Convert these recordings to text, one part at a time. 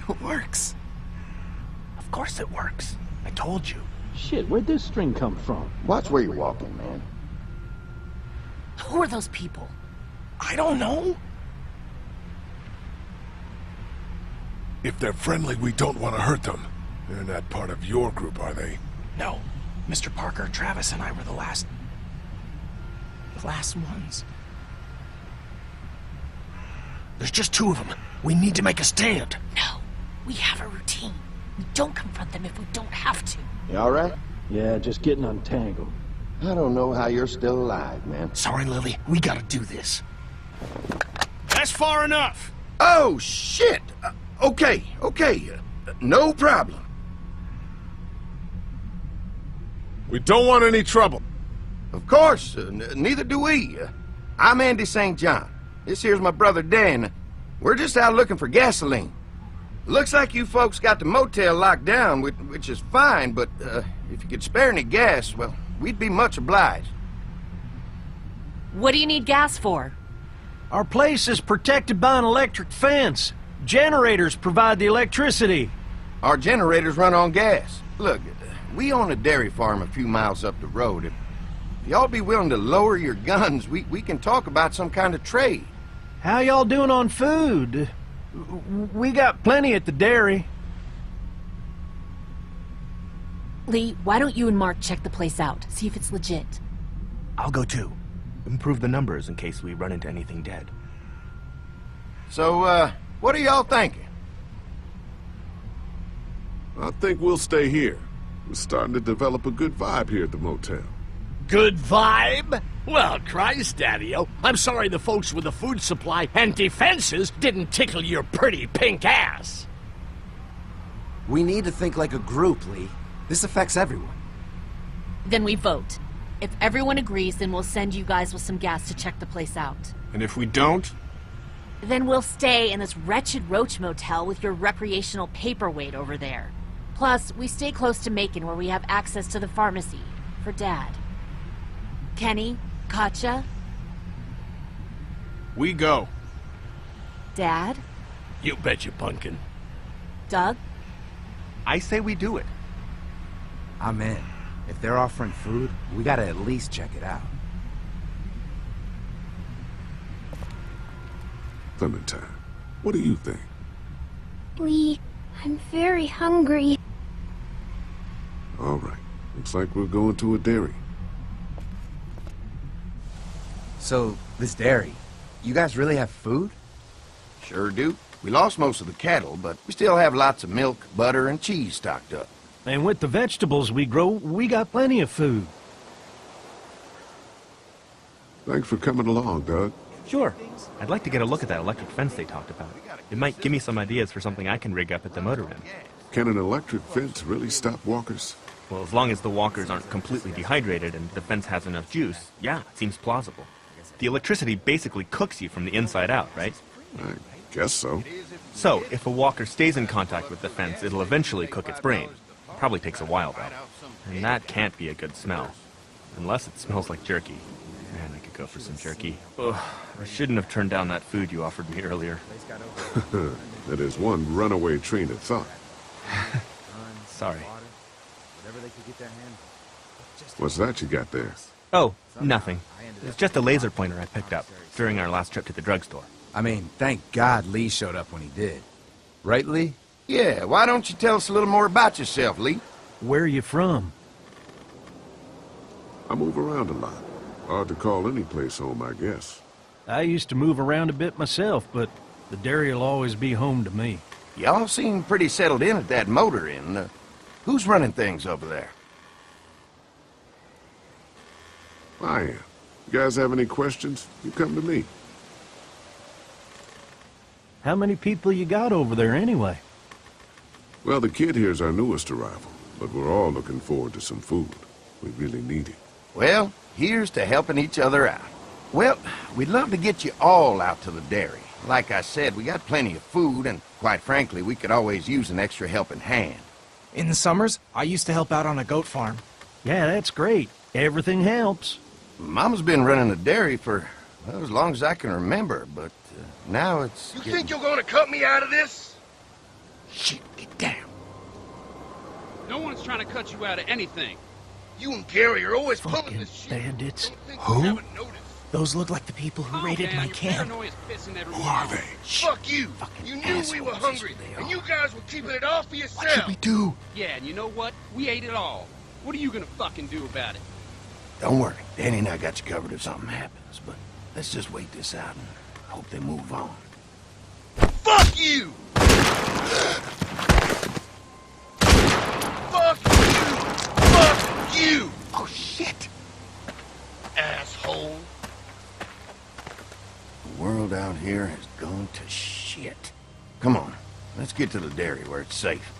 It works. Of course it works. I told you. Shit, where'd this string come from? Watch where you're walking, man. Who are those people? I don't know. If they're friendly, we don't want to hurt them. They're not part of your group, are they? No. Mr. Parker, Travis, and I were the last ones. There's just two of them. We need to make a stand. No. We have a routine. We don't confront them if we don't have to. You all right? Yeah, just getting untangled. I don't know how you're still alive, man. Sorry, Lily. We gotta do this. That's far enough. Oh, shit! Okay. No problem. We don't want any trouble. Of course, neither do we. I'm Andy St. John. This here's my brother Dan. We're just out looking for gasoline. Looks like you folks got the motel locked down, which is fine, but if you could spare any gas, well, we'd be much obliged. What do you need gas for? Our place is protected by an electric fence. Generators provide the electricity. Our generators run on gas. Look, we own a dairy farm a few miles up the road. If y'all be willing to lower your guns, we can talk about some kind of trade. How y'all doing on food? We got plenty at the dairy. Lee, why don't you and Mark check the place out? See if it's legit. I'll go too. Improve the numbers in case we run into anything dead. So, what are y'all thinking? I think we'll stay here. We're starting to develop a good vibe here at the motel. Good vibe? Well, Christ, Daddy-o, I'm sorry the folks with the food supply and defenses didn't tickle your pretty pink ass. We need to think like a group, Lee. This affects everyone. Then we vote. If everyone agrees, then we'll send you guys with some gas to check the place out. And if we don't? Then we'll stay in this wretched roach motel with your recreational paperweight over there. Plus, we stay close to Macon where we have access to the pharmacy. For Dad. Kenny? Katja? We go. Dad? You betcha, Pumpkin. Doug? I say we do it. I'm in. If they're offering food, we gotta at least check it out. Clementine, what do you think? Lee, I'm very hungry. All right. Looks like we're going to a dairy. So, this dairy, you guys really have food? Sure do. We lost most of the cattle, but we still have lots of milk, butter, and cheese stocked up. And with the vegetables we grow, we got plenty of food. Thanks for coming along, Doug. Sure. I'd like to get a look at that electric fence they talked about. It might give me some ideas for something I can rig up at the motor inn. Can an electric fence really stop walkers? Well, as long as the walkers aren't completely dehydrated and the fence has enough juice, yeah, it seems plausible. The electricity basically cooks you from the inside out, right? I guess so. So, if a walker stays in contact with the fence, it'll eventually cook its brain. Probably takes a while, though. And that can't be a good smell. Unless it smells like jerky. Man, I could go for some jerky. Ugh, I shouldn't have turned down that food you offered me earlier. That is one runaway train of thought. Sorry. What's that you got there? Oh, nothing. It's just a laser pointer I picked up during our last trip to the drugstore. I mean, thank God Lee showed up when he did. Right, Lee? Yeah, why don't you tell us a little more about yourself, Lee? Where are you from? I move around a lot. Hard to call any place home, I guess. I used to move around a bit myself, but the dairy will always be home to me. Y'all seem pretty settled in at that motor inn. Who's running things over there? I am. You guys have any questions? You come to me. How many people you got over there anyway? Well, the kid here's our newest arrival, but we're all looking forward to some food. We really need it. Well, here's to helping each other out. Well, we'd love to get you all out to the dairy. Like I said, we got plenty of food, and quite frankly, we could always use an extra helping hand. In the summers, I used to help out on a goat farm. Yeah, that's great. Everything helps. Mama's been running a dairy for, well, as long as I can remember, but now it's... You think you're gonna cut me out of this? Shit, get down. No one's trying to cut you out of anything. You and Gary are always pulling Fucking this shit. bandits. Who? Those look like the people who raided my camp. Who are they? Fuck you! You knew we were hungry, and you guys were keeping it all for yourself. What should we do? Yeah, and you know what? We ate it all. What are you gonna fucking do about it? Don't worry, Danny and I got you covered if something happens, but let's just wait this out and hope they move on. Fuck you! Fuck you! Fuck you! Oh, shit! Asshole! The world out here has gone to shit. Come on, let's get to the dairy where it's safe.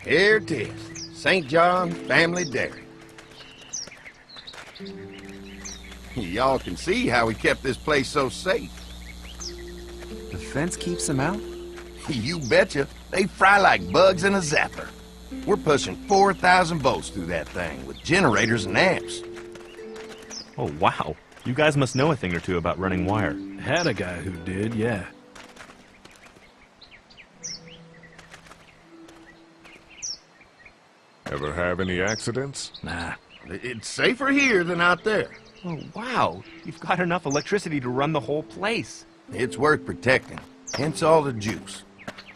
Here it is, St. John Family Dairy. Y'all can see how we kept this place so safe. The fence keeps them out? You betcha. They fry like bugs in a zapper. We're pushing 4,000 volts through that thing with generators and amps. Oh, wow. You guys must know a thing or two about running wire. Had a guy who did, yeah. Ever have any accidents? Nah. It's safer here than out there. Oh, wow. You've got enough electricity to run the whole place. It's worth protecting, hence all the juice.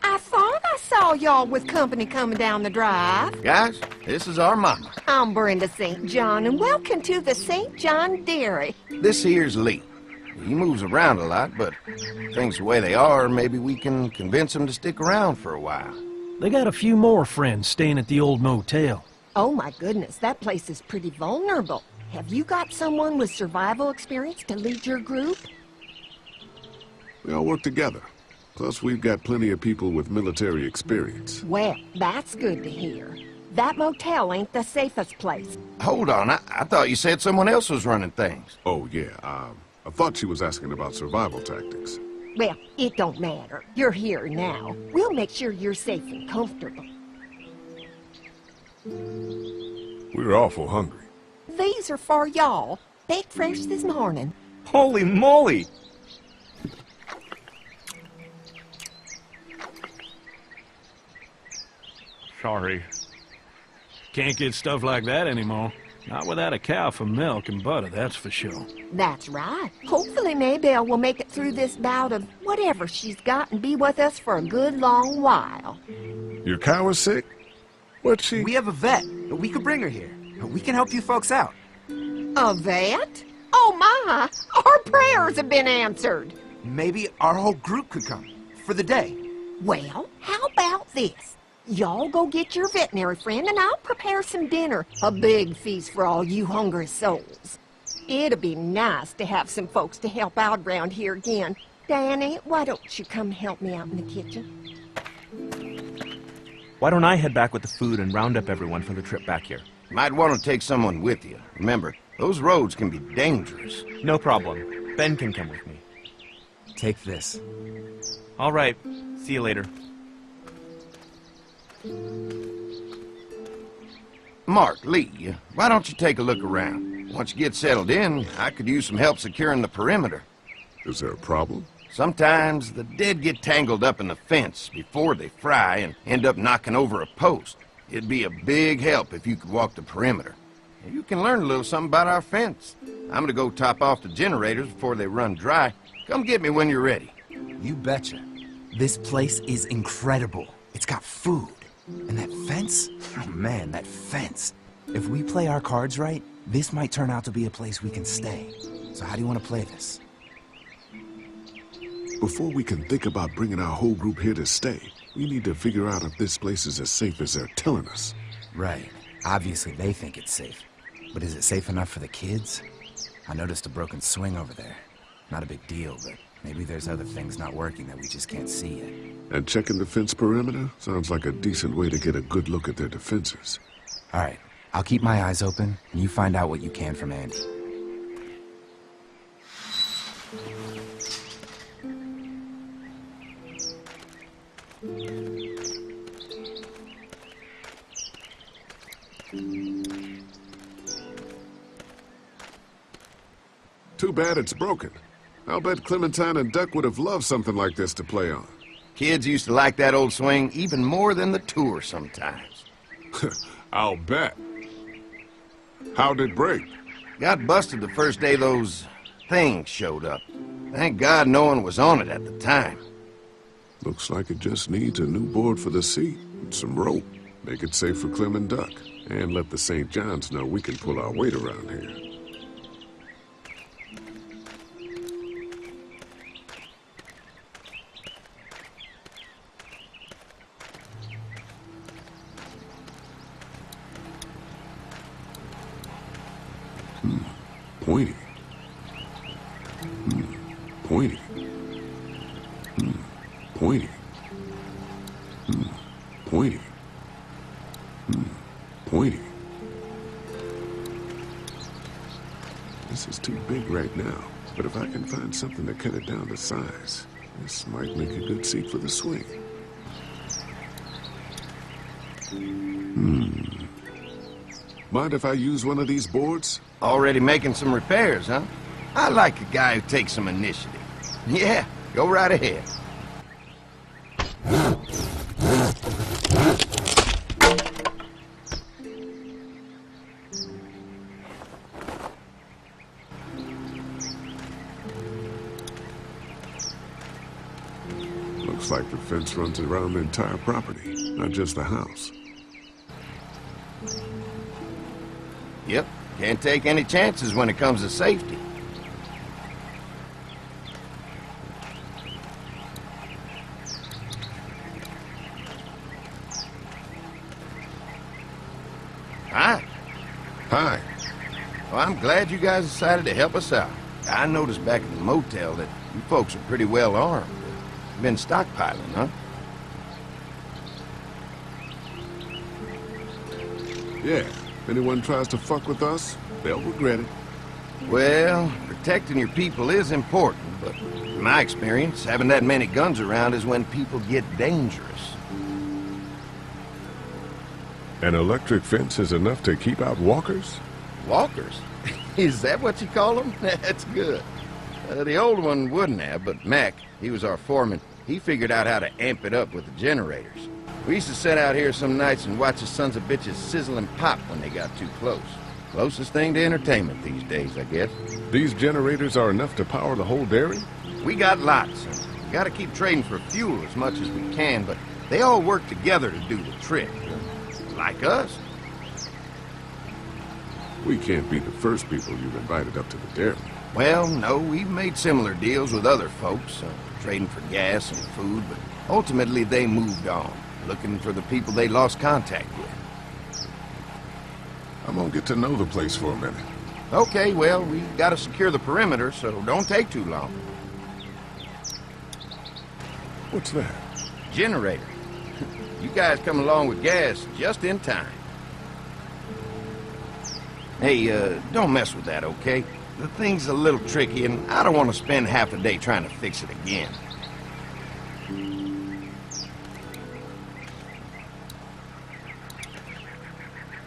I thought I saw y'all with company coming down the drive. Guys, this is our mama. I'm Brenda St. John, and welcome to the St. John Dairy. This here's Lee. He moves around a lot, but things the way they are, maybe we can convince him to stick around for a while. They got a few more friends staying at the old motel. Oh my goodness, that place is pretty vulnerable. Have you got someone with survival experience to lead your group? We all work together. Plus, we've got plenty of people with military experience. Well, that's good to hear. That motel ain't the safest place. Hold on, I thought you said someone else was running things. Oh, yeah, I thought she was asking about survival tactics. Well, it don't matter. You're here now. We'll make sure you're safe and comfortable. We're awful hungry. These are for y'all. Baked fresh this morning. Holy moly! Sorry. Can't get stuff like that anymore. Not without a cow for milk and butter, that's for sure. That's right. Hopefully Maybelle will make it through this bout of whatever she's got and be with us for a good long while. Your cow is sick? What's she? We have a vet. We could bring her here. We can help you folks out. A vet? Oh my! Our prayers have been answered. Maybe our whole group could come. For the day. Well, how about this? Y'all go get your veterinary friend and I'll prepare some dinner. A big feast for all you hungry souls. It'd be nice to have some folks to help out around here again. Danny, why don't you come help me out in the kitchen? Why don't I head back with the food and round up everyone for the trip back here? Might want to take someone with you. Remember, those roads can be dangerous. No problem. Ben can come with me. Take this. All right. See you later. Mark, Lee, why don't you take a look around? Once you get settled in, I could use some help securing the perimeter. Is there a problem? Sometimes the dead get tangled up in the fence before they fry and end up knocking over a post. It'd be a big help if you could walk the perimeter. You can learn a little something about our fence. I'm gonna go top off the generators before they run dry. Come get me when you're ready. You betcha. This place is incredible. It's got food. And that fence? Oh man, that fence. If we play our cards right, this might turn out to be a place we can stay. So how do you want to play this? Before we can think about bringing our whole group here to stay, we need to figure out if this place is as safe as they're telling us. Right. Obviously they think it's safe. But is it safe enough for the kids? I noticed a broken swing over there. Not a big deal, but maybe there's other things not working that we just can't see yet. And checking the fence perimeter sounds like a decent way to get a good look at their defenses. All right. I'll keep my eyes open, and you find out what you can from Andy. Too bad it's broken. I'll bet Clementine and Duck would have loved something like this to play on. Kids used to like that old swing even more than the tour sometimes. I'll bet. How'd it break? Got busted the first day those things showed up. Thank God no one was on it at the time. Looks like it just needs a new board for the seat and some rope. Make it safe for Clem and Duck. And let the St. John's know we can pull our weight around here. Pointy. Pointy. Pointy. Pointy. Pointy. This is too big right now, but if I can find something to cut it down to size, this might make a good seat for the swing. Mind if I use one of these boards? Already making some repairs, huh? I like a guy who takes some initiative. Yeah, go right ahead. Looks like the fence runs around the entire property, not just the house. Yep, can't take any chances when it comes to safety. Hi. Hi. Well, I'm glad you guys decided to help us out. I noticed back at the motel that you folks are pretty well armed. Been stockpiling, huh? Yeah. If anyone tries to fuck with us, they'll regret it. Well, protecting your people is important, but in my experience, having that many guns around is when people get dangerous. An electric fence is enough to keep out walkers? Walkers? Is that what you call them? That's good. The old one wouldn't have, but Mac, he was our foreman, he figured out how to amp it up with the generators. We used to sit out here some nights and watch the sons of bitches sizzle and pop when they got too close. Closest thing to entertainment these days, I guess. These generators are enough to power the whole dairy? We got lots, and we gotta keep trading for fuel as much as we can, but they all work together to do the trick. Like us. We can't be the first people you've invited up to the dairy. Well, no, we've made similar deals with other folks, trading for gas and food, but ultimately they moved on, looking for the people they lost contact with. I'm gonna get to know the place for a minute. Okay, well, we gotta secure the perimeter, so don't take too long. What's that? Generator. You guys come along with gas just in time. Hey, don't mess with that, okay? The thing's a little tricky, and I don't want to spend half a day trying to fix it again.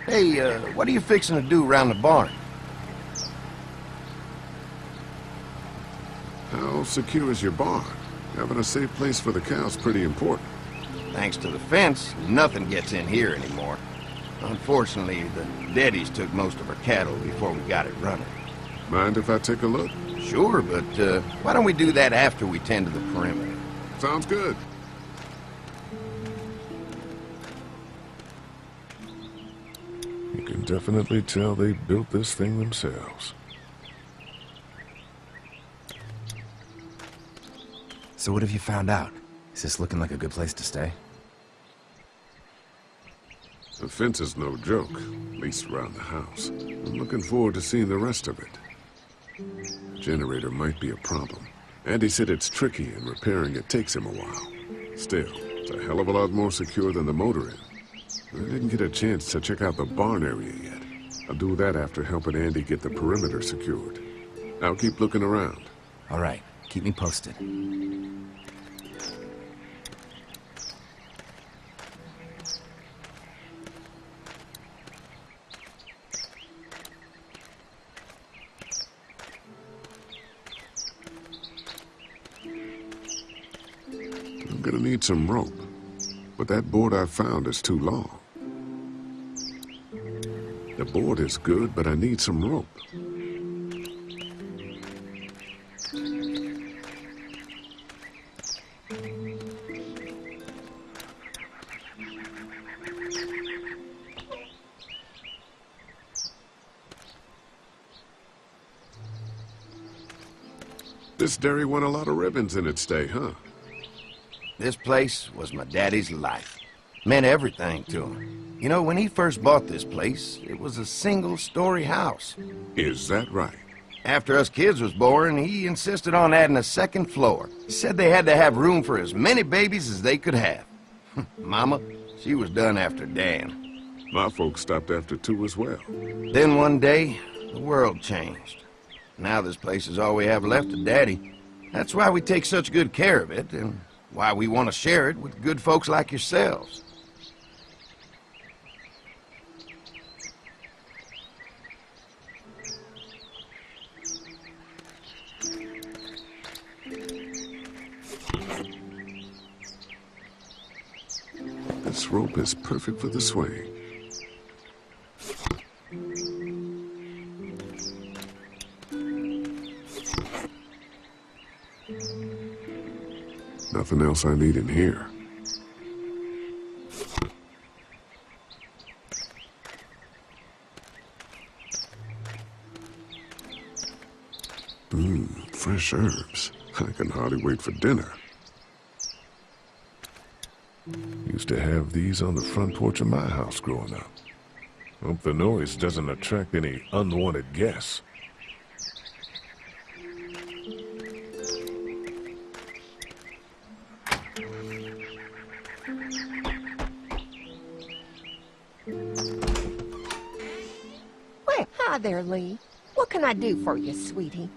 Hey, what are you fixing to do around the barn? How secure is your barn? Having a safe place for the cows pretty important. Thanks to the fence, nothing gets in here anymore. Unfortunately, the Daddies took most of our cattle before we got it running. Mind if I take a look? Sure, but why don't we do that after we tend to the perimeter? Sounds good. You can definitely tell they built this thing themselves. So what have you found out? Is this looking like a good place to stay? The fence is no joke, at least around the house. I'm looking forward to seeing the rest of it. The generator might be a problem. Andy said it's tricky and repairing it takes him a while. Still, it's a hell of a lot more secure than the motor inn. I didn't get a chance to check out the barn area yet. I'll do that after helping Andy get the perimeter secured. I'll keep looking around. All right, keep me posted. need some rope, but that board I found is too long. The board is good, but I need some rope. This dairy won a lot of ribbons in its day, huh? This place was my daddy's life. Meant everything to him. You know, when he first bought this place, it was a single-story house. Is that right? After us kids was born, he insisted on adding a second floor. He said they had to have room for as many babies as they could have. Mama, she was done after Dan. My folks stopped after 2 as well. Then one day, the world changed. Now this place is all we have left of Daddy. That's why we take such good care of it, and why we want to share it with good folks like yourselves. This rope is perfect for the swing. Nothing else I need in here. Fresh herbs. I can hardly wait for dinner. Used to have these on the front porch of my house growing up. Hope the noise doesn't attract any unwanted guests. Well, hi there, Lee. What can I do for you, sweetie?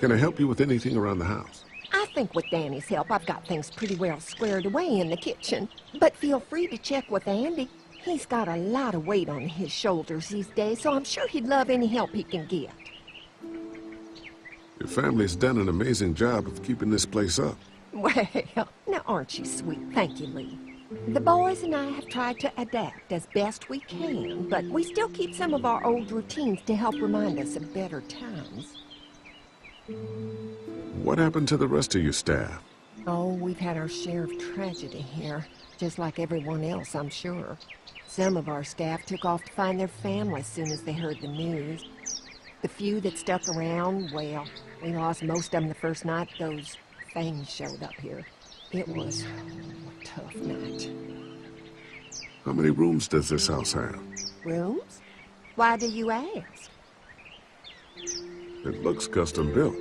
Can I help you with anything around the house? I think with Danny's help, I've got things pretty well squared away in the kitchen. But feel free to check with Andy. He's got a lot of weight on his shoulders these days, so I'm sure he'd love any help he can get. Your family's done an amazing job of keeping this place up. Well, now aren't you sweet? Thank you, Lee. The boys and I have tried to adapt as best we can, but we still keep some of our old routines to help remind us of better times. What happened to the rest of your staff? Oh, we've had our share of tragedy here, just like everyone else, I'm sure. Some of our staff took off to find their families as soon as they heard the news. The few that stuck around, well, we lost most of them the first night those things showed up here. It was a tough night. How many rooms does this house have? Rooms? Why do you ask? It looks custom built.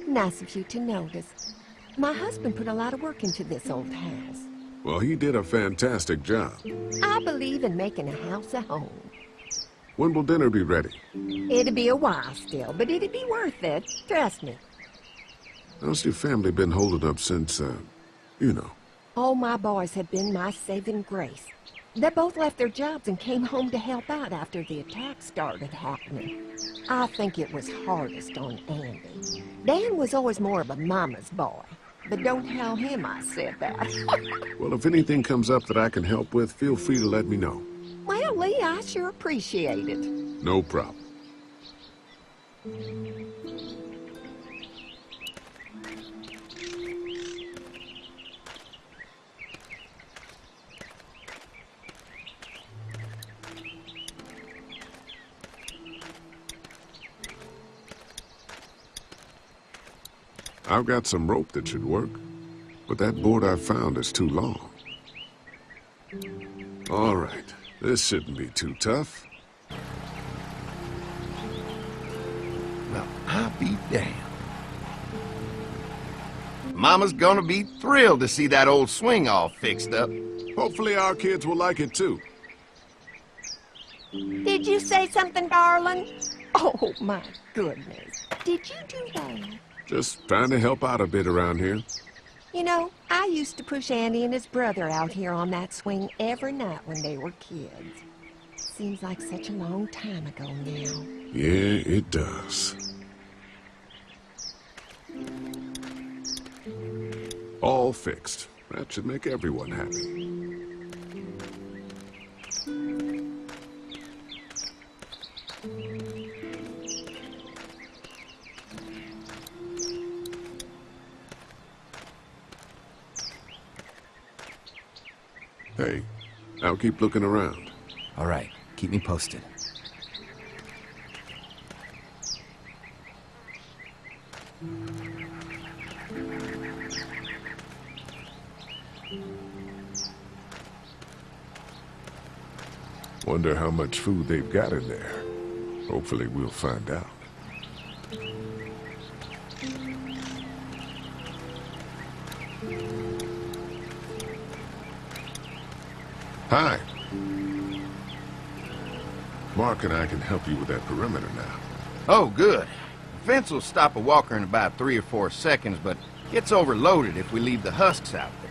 Nice of you to notice. My husband put a lot of work into this old house. Well, he did a fantastic job. I believe in making a house a home. When will dinner be ready? It'll be a while still, but it'll be worth it. Trust me. How's your family been holding up since, you know? All my boys have been my saving grace. They both left their jobs and came home to help out after the attack started happening. I think it was hardest on Andy. Dan was always more of a mama's boy, but don't tell him I said that. Well, if anything comes up that I can help with, feel free to let me know. Well, Lee, I sure appreciate it. No problem. I've got some rope that should work, but that board I found is too long. All right, this shouldn't be too tough. Well, I'll be damned. Mama's gonna be thrilled to see that old swing all fixed up. Hopefully our kids will like it too. Did you say something, darling? Oh, my goodness. Did you do that? Just trying to help out a bit around here. You know, I used to push Andy and his brother out here on that swing every night when they were kids. Seems like such a long time ago now. Yeah, it does. All fixed. That should make everyone happy. Hey, I'll keep looking around. All right, keep me posted. Wonder how much food they've got in there. Hopefully we'll find out. Hi. Mark and I can help you with that perimeter now. Oh, good. Fence will stop a walker in about 3 or 4 seconds, but gets overloaded if we leave the husks out there.